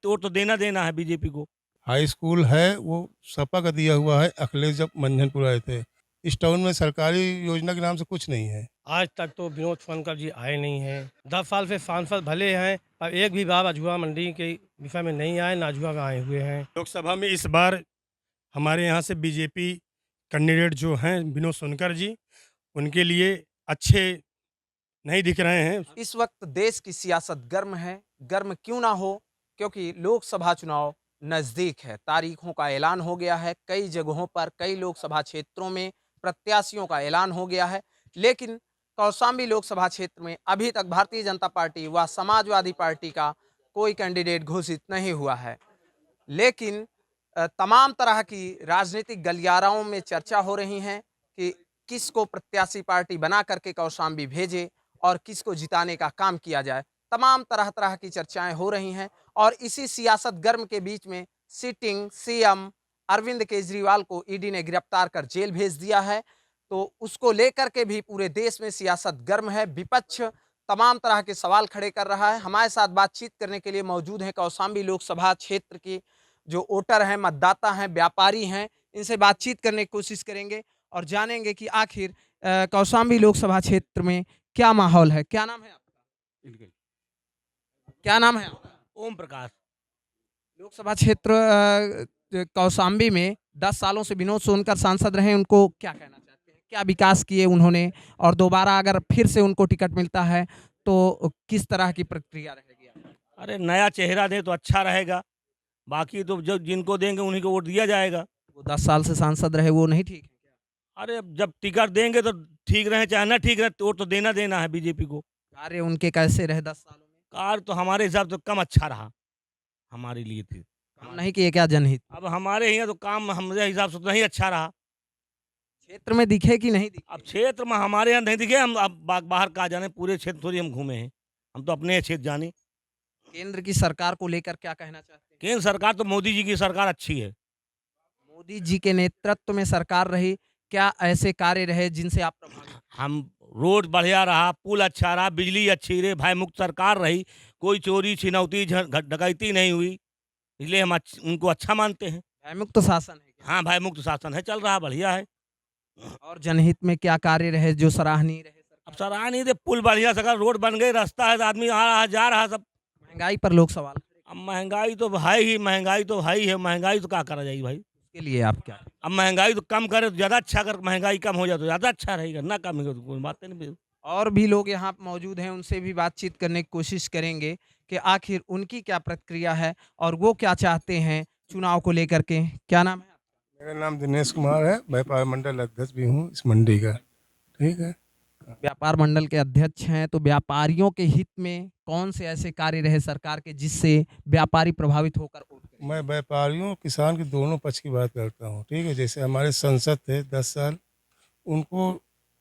Vote तो देना देना है बीजेपी को। हाई स्कूल है वो सपा का दिया हुआ है, अखिलेश जब मंझनपुर आए थे। इस टाउन में सरकारी योजना के नाम से कुछ नहीं है। आज तक तो विनोद फनकर जी आए नहीं हैं। 10 साल से सांसद भले हैं पर एक भी बार अझुआ मंडी के विषय में नहीं आए, ना अझुआ में आए हुए हैं। लोकसभा में इस बार हमारे यहाँ से बीजेपी कैंडिडेट जो हैं विनोद सोनकर जी, उनके लिए अच्छे नहीं दिख रहे हैं। इस वक्त देश की सियासत गर्म है। गर्म क्यों ना हो, क्योंकि लोकसभा चुनाव नजदीक है। तारीखों का ऐलान हो गया है। कई जगहों पर कई लोकसभा क्षेत्रों में प्रत्याशियों का ऐलान हो गया है, लेकिन कौशाम्बी लोकसभा क्षेत्र में अभी तक भारतीय जनता पार्टी व समाजवादी पार्टी का कोई कैंडिडेट घोषित नहीं हुआ है। लेकिन तमाम तरह की राजनीतिक गलियाराओं में चर्चा हो रही है कि किसको प्रत्याशी पार्टी बना करके कौशाम्बी भेजे और किसको जिताने का काम किया जाए। तमाम तरह तरह की चर्चाएं हो रही हैं और इसी सियासत गर्म के बीच में सिटिंग सीएम अरविंद केजरीवाल को ईडी ने गिरफ्तार कर जेल भेज दिया है। तो उसको लेकर के भी पूरे देश में सियासत गर्म है। विपक्ष तमाम तरह के सवाल खड़े कर रहा है। हमारे साथ बातचीत करने के लिए मौजूद हैं कौशाम्बी लोकसभा क्षेत्र की जो वोटर हैं, मतदाता हैं, व्यापारी हैं। इनसे बातचीत करने की कोशिश करेंगे और जानेंगे कि आखिर कौशाम्बी लोकसभा क्षेत्र में क्या माहौल है। क्या नाम है आपका? क्या नाम है आपका? ओम प्रकाश। लोकसभा क्षेत्र कौशाम्बी में 10 सालों से विनोद सोनकर सांसद रहे, उनको क्या कहना चाहते हैं? क्या विकास किए उन्होंने और दोबारा अगर फिर से उनको टिकट मिलता है तो किस तरह की प्रक्रिया रहेगी? अरे नया चेहरा दे तो अच्छा रहेगा, बाकी तो जो जिनको देंगे उन्हीं को वोट दिया जाएगा। वो 10 साल से सांसद रहे, वो नहीं ठीक है क्या? अरे अब जब टिकट देंगे तो ठीक रहे चाहे ना ठीक रहे, वोट तो देना देना है बीजेपी को। कार्य उनके कैसे रहे 10 सालों में? कार तो हमारे हिसाब से कम अच्छा रहा, हमारे लिए थी। काम नहीं किए क्या जनहित? अब हमारे यहाँ तो काम हमारे हिसाब से तो नहीं अच्छा रहा। क्षेत्र में दिखे कि नहीं दिखे? अब क्षेत्र में हमारे यहाँ नहीं दिखे, हम अब बाहर कहाँ जाने, पूरे क्षेत्र थोड़ी हम घूमे हैं, हम तो अपने क्षेत्र जाने। केंद्र की सरकार को लेकर क्या कहना चाहते हैं? केंद्र सरकार तो मोदी जी की सरकार अच्छी है। मोदी जी के नेतृत्व में सरकार रही, क्या ऐसे कार्य रहे जिनसे आप प्रभावित? हम रोड बढ़िया रहा, पुल अच्छा रहा, बिजली अच्छी रही, भय मुक्त सरकार रही, कोई चोरी छिनौती डकैती नहीं हुई, इसलिए हम उनको अच्छा मानते हैं। भयमुक्त शासन है क्या? हाँ, भय मुक्त शासन है, चल रहा बढ़िया है। और जनहित में क्या कार्य रहे जो सराहनीय रहे? अब सराह नहीं दे, पुल बढ़िया सका, रोड बन गई, रास्ता है, आदमी आ रहा जा रहा सब। महंगाई पर लोग सवाल अब महंगाई तो है ही, महंगाई तो है ही है, महंगाई तो क्या करा जाएगी भाई। के लिए आप क्या? अब महंगाई तो कम करे तो ज़्यादा अच्छा, अगर महंगाई कम हो जाए तो ज़्यादा अच्छा रहेगा, ना कम होगा तो कोई बात नहीं। और भी लोग यहाँ मौजूद हैं, उनसे भी बातचीत करने की कोशिश करेंगे कि आखिर उनकी क्या प्रक्रिया है और वो क्या चाहते हैं चुनाव को लेकर के। क्या नाम है आपका? मेरा नाम दिनेश कुमार है, व्यापार मंडल अध्यक्ष भी हूँ इस मंडी का। ठीक है। व्यापार मंडल के अध्यक्ष हैं, तो व्यापारियों के हित में कौन से ऐसे कार्य रहे सरकार के जिससे व्यापारी प्रभावित होकर वोट करें? मैं व्यापारियों किसान के दोनों पक्ष की बात करता हूँ। ठीक है। जैसे हमारे सांसद थे 10 साल, उनको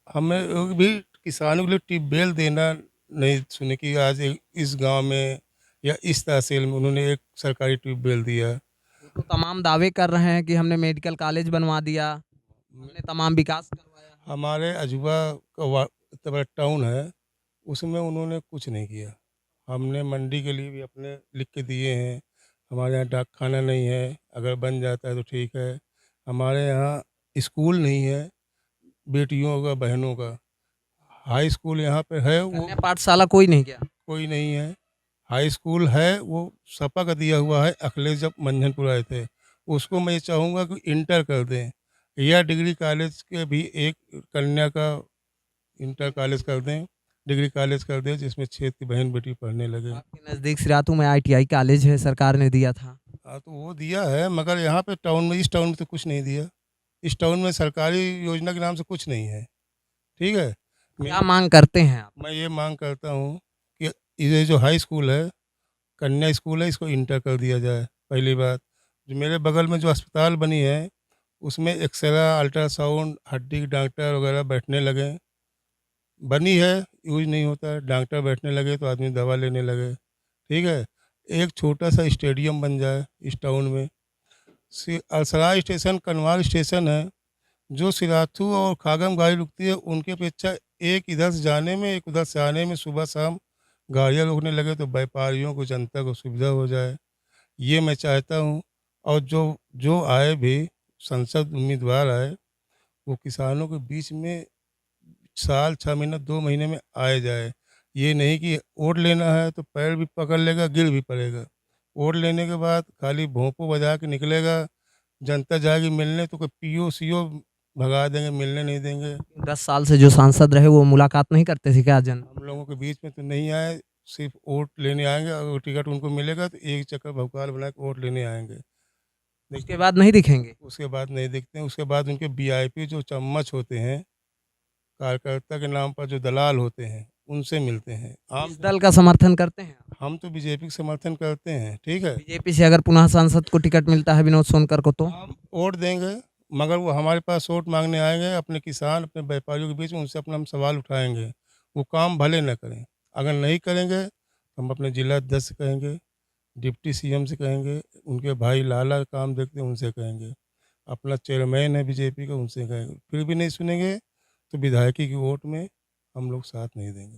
हमें भी किसानों के लिए ट्यूबवेल देना नहीं सुने कि आज इस गांव में या इस तहसील में उन्होंने एक सरकारी ट्यूबवेल दिया। वो तो तमाम दावे कर रहे हैं कि हमने मेडिकल कॉलेज बनवा दिया, हमने तमाम विकास करवाया। हमारे अजूबा का इतना बड़ा टाउन है, उसमें उन्होंने कुछ नहीं किया। हमने मंडी के लिए भी अपने लिख के दिए हैं। हमारे यहाँ डाक खाना नहीं है, अगर बन जाता है तो ठीक है। हमारे यहाँ स्कूल नहीं है बेटियों का, बहनों का। हाई स्कूल यहाँ पे है, वो कन्या पाठशाला कोई नहीं गया। कोई नहीं है। हाई स्कूल है वो सपा का दिया हुआ है, अखिलेश जब मंझनपुर आए थे। उसको मैं चाहूँगा कि इंटर कर दें या डिग्री कॉलेज के भी एक कन्या का इंटर कॉलेज कर दें, डिग्री कॉलेज कर दें, जिसमें क्षेत्र की बहन बेटी पढ़ने लगे। आपके नज़दीक सिरातू में ITI कॉलेज है, सरकार ने दिया था। हाँ तो वो दिया है, मगर यहाँ पे टाउन में, इस टाउन में तो कुछ नहीं दिया। इस टाउन में सरकारी योजना के नाम से कुछ नहीं है। ठीक है। क्या मांग करते हैं आप? मैं ये मांग करता हूँ कि ये जो हाई स्कूल है, कन्या स्कूल है, इसको इंटर कर दिया जाए। पहली बात, जो मेरे बगल में जो अस्पताल बनी है उसमें एक्सरे, अल्ट्रासाउंड, हड्डी के डॉक्टर वगैरह बैठने लगे। बनी है, यूज नहीं होता है, डॉक्टर बैठने लगे तो आदमी दवा लेने लगे। ठीक है। एक छोटा सा स्टेडियम बन जाए इस टाउन में। अलसरा स्टेशन, कनवार स्टेशन है, जो सिराथू और खागम गाड़ी रुकती है, उनके अपेक्षा एक इधर से जाने में, एक उधर से आने में सुबह शाम गाड़ियाँ रोकने लगे तो व्यापारियों को, जनता को सुविधा हो जाए। ये मैं चाहता हूँ। और जो जो आए भी संसद उम्मीदवार आए, वो किसानों के बीच में साल 6 महीना 2 महीने में आए जाए। ये नहीं कि वोट लेना है तो पैर भी पकड़ लेगा, गिर भी पड़ेगा। वोट लेने के बाद खाली भोंपू बजा के निकलेगा, जनता जाएगी मिलने तो कोई पीओ सीओ भगा देंगे, मिलने नहीं देंगे। 10 साल से जो सांसद रहे वो मुलाकात नहीं करते थे क्या जन? हम लोगों के बीच में तो नहीं आए, सिर्फ वोट लेने आएँगे, अगर टिकट उनको मिलेगा तो एक चक्कर भौकाल बना के वोट लेने आएँगे। उसके बाद नहीं दिखेंगे? उसके बाद नहीं दिखते हैं, उसके बाद उनके वीआईपी जो चम्मच होते हैं, कार्यकर्ता के नाम पर जो दलाल होते हैं, उनसे मिलते हैं। किस दल का समर्थन करते हैं आप? हम तो बीजेपी का समर्थन करते हैं, ठीक है? बीजेपी से अगर पुनः सांसद को टिकट मिलता है विनोद सोनकर को तो? हम वोट देंगे, मगर वो हमारे पास वोट माँगने आएँगे, अपने किसान, अपने व्यापारियों के बीच में उनसे अपना हम सवाल उठाएँगे। वो काम भले ना करें, अगर नहीं करेंगे, तो हम अपने जिला अध्यक्ष से कहेंगे, डिप्टी सीएम से कहेंगे, उनके भाई लाला काम देखते हैं, उनसे कहेंगे। अपना चेयरमैन है बीजेपी का, उनसे कहेंगे। फिर भी नहीं सुनेंगे, तो विधायकी की वोट में हम लोग साथ नहीं देंगे।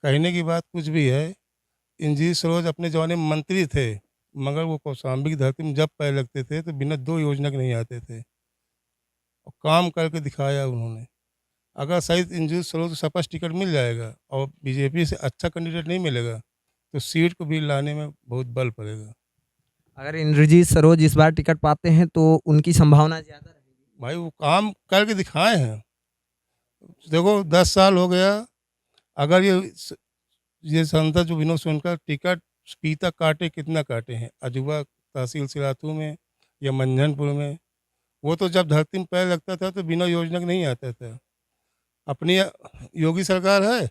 कहने की बात कुछ भी है, इंजीर सरोज अपने ज़माने में मंत्री थे, मगर वो कौशाम्बी की धरती में जब पैर लगते थे तो बिना 2 योजना के नहीं आते थे और काम करके दिखाया उन्होंने। अगर शायद इंजीर सरोज को सपा टिकट मिल जाएगा और बीजेपी से अच्छा कैंडिडेट नहीं मिलेगा, तो सीट को भी लाने में बहुत बल पड़ेगा। अगर इंद्रजीत सरोज इस बार टिकट पाते हैं तो उनकी संभावना ज़्यादा रहेगी। भाई वो काम करके दिखाए हैं। देखो 10 साल हो गया, अगर ये सांसद जो विनोद सोनकर टिकट पीता काटे कितना काटे हैं, अजूबा तहसील सिराथू में या मंझनपुर में। वो तो जब धरती में पैर लगता था तो बिना योजना के नहीं आता था। अपनी योगी सरकार है,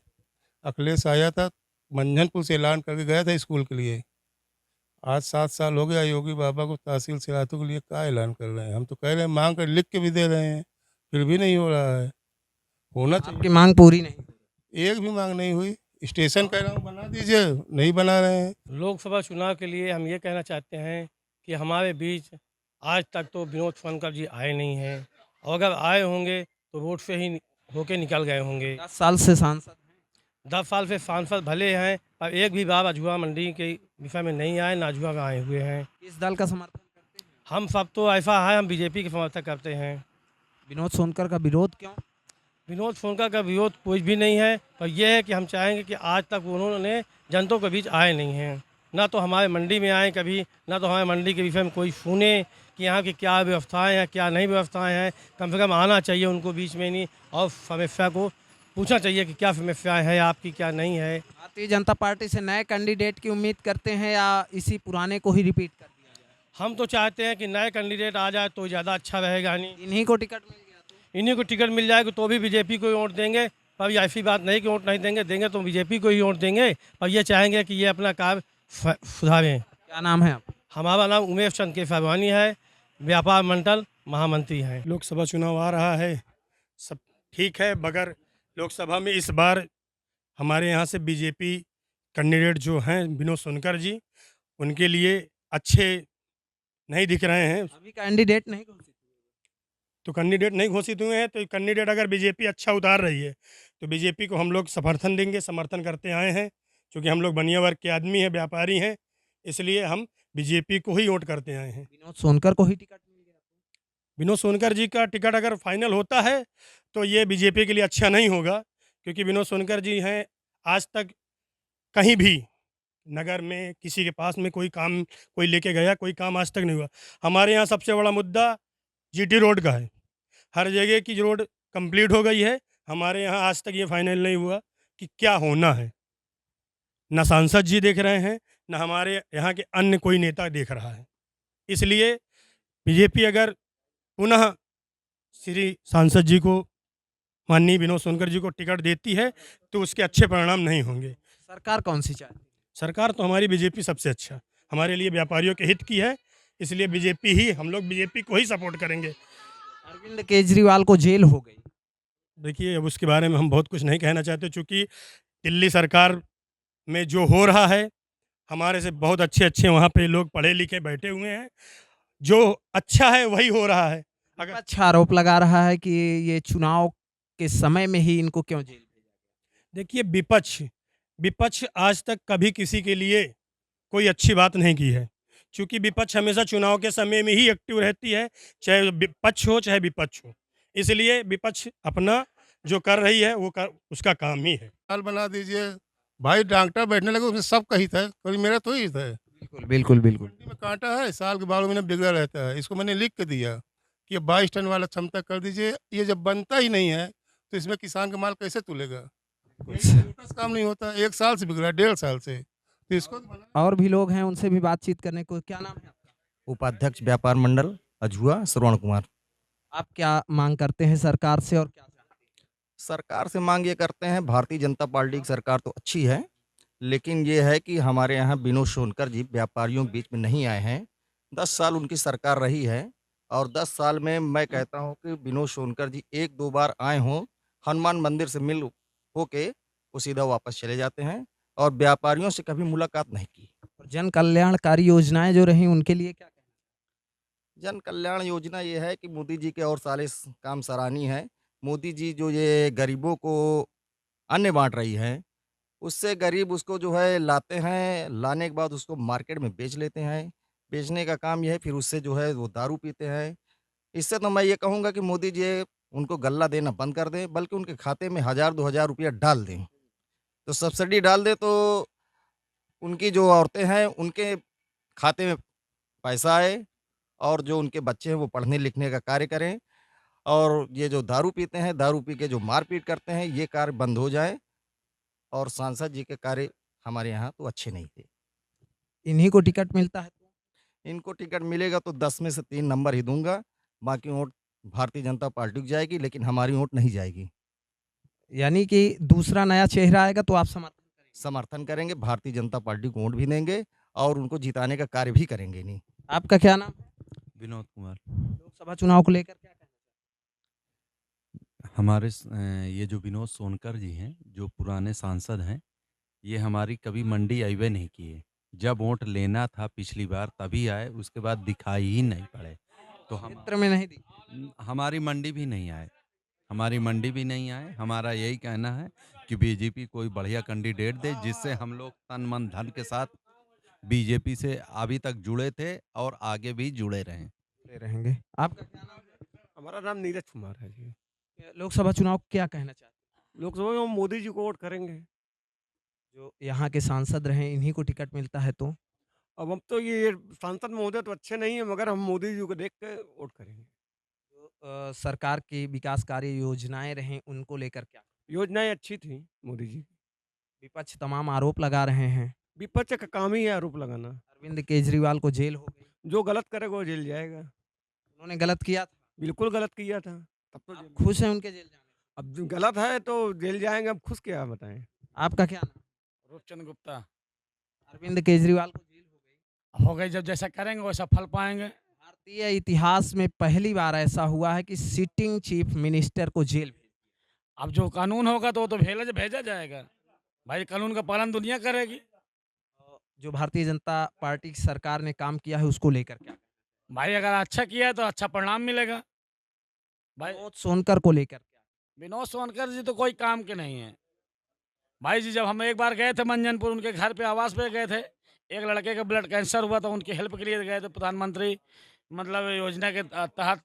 अखिलेश आया था, मंझनपुर से ऐलान करके गया था स्कूल के लिए। आज 7 साल हो गया, योगी बाबा को तहसील सिराथू के लिए क्या ऐलान कर रहे हैं? हम तो कह रहे हैं, मांग कर लिख के भी दे रहे हैं, फिर भी नहीं हो रहा है। होना चाहिए। आपकी मांग पूरी नहीं हुई। एक भी मांग नहीं हुई। स्टेशन कह रहा हूँ बना दीजिए, नहीं बना रहे हैं। लोकसभा चुनाव के लिए हम ये कहना चाहते हैं कि हमारे बीच आज तक तो विनोद सोनकर जी आए नहीं हैं, और अगर आए होंगे तो वोट से ही होके निकल गए होंगे। 10 साल से सांसद हैं। 10 साल से सांसद भले हैं, पर एक भी बार अझुआ मंडी के विषय में नहीं आए, ना अझुआ में आए हुए हैं। किस दल का समर्थन करते हैं? हम सब तो ऐसा है, हम बीजेपी के समर्थक करते हैं। विनोद सोनकर का विरोध क्यों? विनोद सोनकर का विरोध कोई भी नहीं है, पर यह है कि हम चाहेंगे कि आज तक उन्होंने जनता के बीच आए नहीं हैं, ना तो हमारे मंडी में आए कभी, ना तो हमारे मंडी के विषय में कोई सुने कि यहाँ की क्या व्यवस्थाएं हैं, क्या नहीं व्यवस्थाएं हैं। कम से कम आना चाहिए उनको बीच में नहीं, और समस्या को पूछना चाहिए कि क्या समस्याएं हैं आपकी, क्या नहीं है। भारतीय जनता पार्टी से नए कैंडिडेट की उम्मीद करते हैं या इसी पुराने को ही रिपीट कर दिया जाए? हम तो चाहते हैं कि नए कैंडिडेट आ जाए तो ज़्यादा अच्छा रहेगा। नहीं, इन्हीं को टिकट मिल गया तो? इन्हीं को टिकट मिल जाएगा तो भी बीजेपी को ही वोट देंगे, पर ये ऐसी बात नहीं कि वोट नहीं देंगे, देंगे तो बीजेपी को ही वोट देंगे। पर ये चाहेंगे कि ये अपना काम सुधारें। क्या नाम है आप? हमारा नाम उमेश चंद केसरवानी है, व्यापार मंडल महामंत्री हैं। लोकसभा चुनाव आ रहा है, सब ठीक है, मगर लोकसभा में इस बार हमारे यहाँ से बीजेपी कैंडिडेट जो हैं विनोद सोनकर जी, उनके लिए अच्छे नहीं दिख रहे हैं। अभी कैंडिडेट नहीं घोषित हुए। तो कैंडिडेट नहीं घोषित हुए हैं, तो कैंडिडेट अगर बीजेपी अच्छा उतार रही है तो बीजेपी को हम लोग समर्थन देंगे, समर्थन करते आए हैं, क्योंकि हम लोग बनिया वर्ग के आदमी हैं, व्यापारी हैं, इसलिए हम बीजेपी को ही वोट करते आए हैं। विनोद सोनकर को ही टिकट मिल गया तो? विनोद सोनकर जी का टिकट अगर फाइनल होता है तो ये बीजेपी के लिए अच्छा नहीं होगा, क्योंकि विनोद सोनकर जी हैं, आज तक कहीं भी नगर में किसी के पास में कोई काम कोई लेके गया, कोई काम आज तक नहीं हुआ। हमारे यहाँ सबसे बड़ा मुद्दा जीटी रोड का है, हर जगह की रोड कंप्लीट हो गई है, हमारे यहाँ आज तक ये फाइनल नहीं हुआ कि क्या होना है। न सांसद जी देख रहे हैं, न हमारे यहाँ के अन्य कोई नेता देख रहा है। इसलिए बीजेपी अगर पुनः श्री सांसद जी को, माननीय विनोद सोनकर जी को टिकट देती है तो उसके अच्छे परिणाम नहीं होंगे। सरकार कौन सी चाहती है? सरकार तो हमारी बीजेपी सबसे अच्छा, हमारे लिए व्यापारियों के हित की है, इसलिए बीजेपी ही, हम लोग बीजेपी को ही सपोर्ट करेंगे। अरविंद केजरीवाल को जेल हो गई। देखिए, अब उसके बारे में हम बहुत कुछ नहीं कहना चाहते, चूँकि दिल्ली सरकार में जो हो रहा है, हमारे से बहुत अच्छे अच्छे वहाँ पे लोग पढ़े लिखे बैठे हुए हैं, जो अच्छा है वही हो रहा है। अगर अच्छा आरोप लगा रहा है कि ये चुनाव के समय में ही इनको क्यों जेल भेजा गया? देखिए, विपक्ष आज तक कभी किसी के लिए कोई अच्छी बात नहीं की है। चूँकि विपक्ष हमेशा चुनाव के समय में ही एक्टिव रहती है, चाहे पक्ष हो चाहे विपक्ष हो। इसलिए विपक्ष अपना जो कर रही है वो उसका काम ही है। साल बना दीजिए, भाई डॉक्टर बैठने लगे उसमें सबका हित है, कोई मेरा थोड़ी हित है। बिल्कुल, बिल्कुल, बिल्कुल। मंडी में कांटा है, साल के 12 महीने बिगड़ा रहता है। इसको मैंने लिख के दिया कि ये 22 टन वाला क्षमता कर दीजिए। ये जब बनता ही नहीं है, तो इसमें किसान का माल कैसे तुलेगा? यही छोटा सा काम नहीं होता, 1 साल से बिगड़ा है, 1.5 साल से। तो इसको तो बना और भी लोग हैं, उनसे भी बातचीत करने को। क्या नाम है आपका? उपाध्यक्ष व्यापार मंडल अझुआ श्रवण कुमार। आप क्या मांग करते हैं सरकार से और क्या चाहते हैं? सरकार से मांग ये करते हैं, भारतीय जनता पार्टी की सरकार तो अच्छी है, लेकिन ये है कि हमारे यहाँ विनोद सोनकर जी व्यापारियों के बीच में नहीं आए हैं। 10 साल उनकी सरकार रही है और 10 साल में मैं कहता हूँ कि विनोद सोनकर जी 1-2 बार आए हों, हनुमान मंदिर से मिल होके वो सीधा वापस चले जाते हैं और व्यापारियों से कभी मुलाकात नहीं की। और जन कल्याणकारी योजनाएं जो रही उनके लिए क्या कहना? जन कल्याण योजना ये है कि मोदी जी के और सारे काम सराहनीय है। मोदी जी जो ये गरीबों को अन्न बांट रही है, उससे गरीब उसको जो है लाते हैं, लाने के बाद उसको मार्केट में बेच लेते हैं। बेचने का काम ये है, फिर उससे जो है वो दारू पीते हैं। इससे तो मैं ये कहूँगा कि मोदी जी उनको गल्ला देना बंद कर दें, बल्कि उनके खाते में 1000-2000 रुपया डाल दें। तो सब्सिडी डाल दें तो उनकी जो औरतें हैं, उनके खाते में पैसा आए और जो उनके बच्चे हैं वो पढ़ने लिखने का कार्य करें और ये जो दारू पीते हैं, दारू पी के जो मारपीट करते हैं, ये कार्य बंद हो जाए और सांसद जी के कार्य हमारे यहाँ तो अच्छे नहीं थे। इन्हीं को टिकट मिलता है तो? इनको टिकट मिलेगा तो 10 में से 3 नंबर ही दूँगा, बाकी वोट भारतीय जनता पार्टी को जाएगी, लेकिन हमारी वोट नहीं जाएगी। यानी कि दूसरा नया चेहरा आएगा तो आप समर्थन करेंगे? समर्थन करेंगे, भारतीय जनता पार्टी को वोट भी देंगे और उनको जिताने का कार्य भी करेंगे नहीं। आपका क्या नाम है? विनोद कुमार। लोकसभा चुनाव को लेकर क्या कहना चाहते हमारे ये जो विनोद सोनकर जी हैं, जो पुराने सांसद हैं, ये हमारी कभी मंडी अइबे नहीं किए। जब वोट लेना था पिछली बार तभी आए, उसके बाद दिखाई ही नहीं पड़े। तो हैं? हम क्षेत्र में नहीं दी। हमारी मंडी भी नहीं आए, हमारी मंडी भी नहीं आए। हमारा यही कहना है कि बीजेपी कोई बढ़िया कैंडिडेट दे, जिससे हम लोग तन मन धन के साथ बीजेपी से अभी तक जुड़े थे और आगे भी जुड़े रहें। ले रहेंगे। आपका क्या नाम है? हमारा नाम नीरज कुमार है जी। लोकसभा चुनाव को क्या कहना चाहते हैं? लोकसभा में हम मोदी जी को वोट करेंगे। जो यहाँ के सांसद रहे इन्हीं को टिकट मिलता है तो? अब हम तो ये सांसद महोदय तो अच्छे नहीं है, मगर हम मोदी जी को देख के वोट करेंगे। जो सरकार की विकास कार्य योजनाएं रहीं उनको लेकर क्या? योजनाएं अच्छी थी मोदी जी की। विपक्ष तमाम आरोप लगा रहे हैं। विपक्ष का काम ही है आरोप लगाना। अरविंद केजरीवाल को जेल हो गई। जो गलत करेगा वो जेल जाएगा। उन्होंने गलत किया था। बिल्कुल गलत किया था, तब तो आप जेल। खुश हैं उनके जेल जाने से? अब जो गलत है तो जेल जाएंगे, अब खुश क्या बताएं। आपका क्या नाम? रूपचंद गुप्ता। अरविंद केजरीवाल को जेल हो गई। हो गई, जब जैसा करेंगे वैसा फल पाएंगे। भारतीय इतिहास में पहली बार ऐसा हुआ है कि सिटिंग चीफ मिनिस्टर को जेल भेज दिया। अब जो कानून होगा तो वो तो भेजा जाएगा। भाई कानून का पालन दुनिया करेगी। जो भारतीय जनता पार्टी की सरकार ने काम किया है उसको लेकर क्या? भाई अगर अच्छा किया है तो अच्छा परिणाम मिलेगा। भाई विनोद सोनकर को लेकर क्या? विनोद सोनकर जी तो कोई काम के नहीं है। भाई जी जब हम एक बार गए थे मंजनपुर, उनके घर पे आवास पे गए थे, एक लड़के का ब्लड कैंसर हुआ था, उनकी हेल्प के लिए गए थे प्रधानमंत्री मतलब योजना के तहत।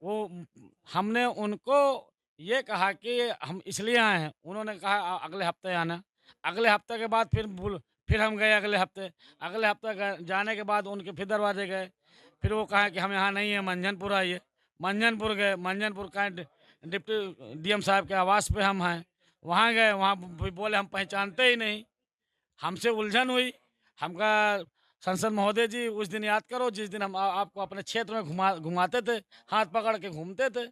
वो हमने उनको ये कहा कि हम इसलिए आए हैं, उन्होंने कहा अगले हफ्ते आना। अगले हफ्ते के बाद फिर हम गए अगले हफ्ते जाने के बाद उनके फिर दरवाजे गए। फिर वो कहा कि हम यहाँ नहीं हैं, मंझनपुर आइए। मंझनपुर गए, मंझनपुर का डिप्टी डीएम साहब के आवास पे हम हैं, वहाँ गए, वहाँ भी बोले हम पहचानते ही नहीं। हमसे उलझन हुई। हमका संसद महोदय जी उस दिन याद करो जिस दिन हम आपको अपने क्षेत्र में घुमाते थे, हाथ पकड़ के घूमते थे।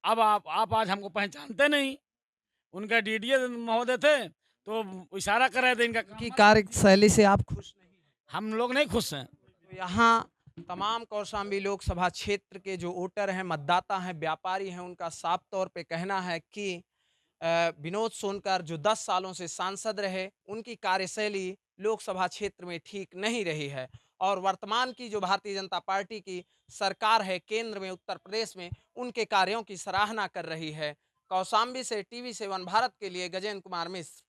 अब आप आज हमको पहचानते नहीं। उनका डीडीए महोदय थे तो इशारा कर रहे थे इनका की कार्यशैली से आप खुश नहीं? हम लोग नहीं खुश हैं। तो यहाँ तमाम कौशाम्बी लोकसभा क्षेत्र के जो वोटर हैं, मतदाता हैं, व्यापारी हैं, उनका साफ तौर पे कहना है कि विनोद सोनकर जो 10 सालों से सांसद रहे, उनकी कार्यशैली लोकसभा क्षेत्र में ठीक नहीं रही है और वर्तमान की जो भारतीय जनता पार्टी की सरकार है केंद्र में, उत्तर प्रदेश में, उनके कार्यों की सराहना कर रही है। कौशाम्बी से TV7 भारत के लिए गजेंद्र कुमार मिश्र।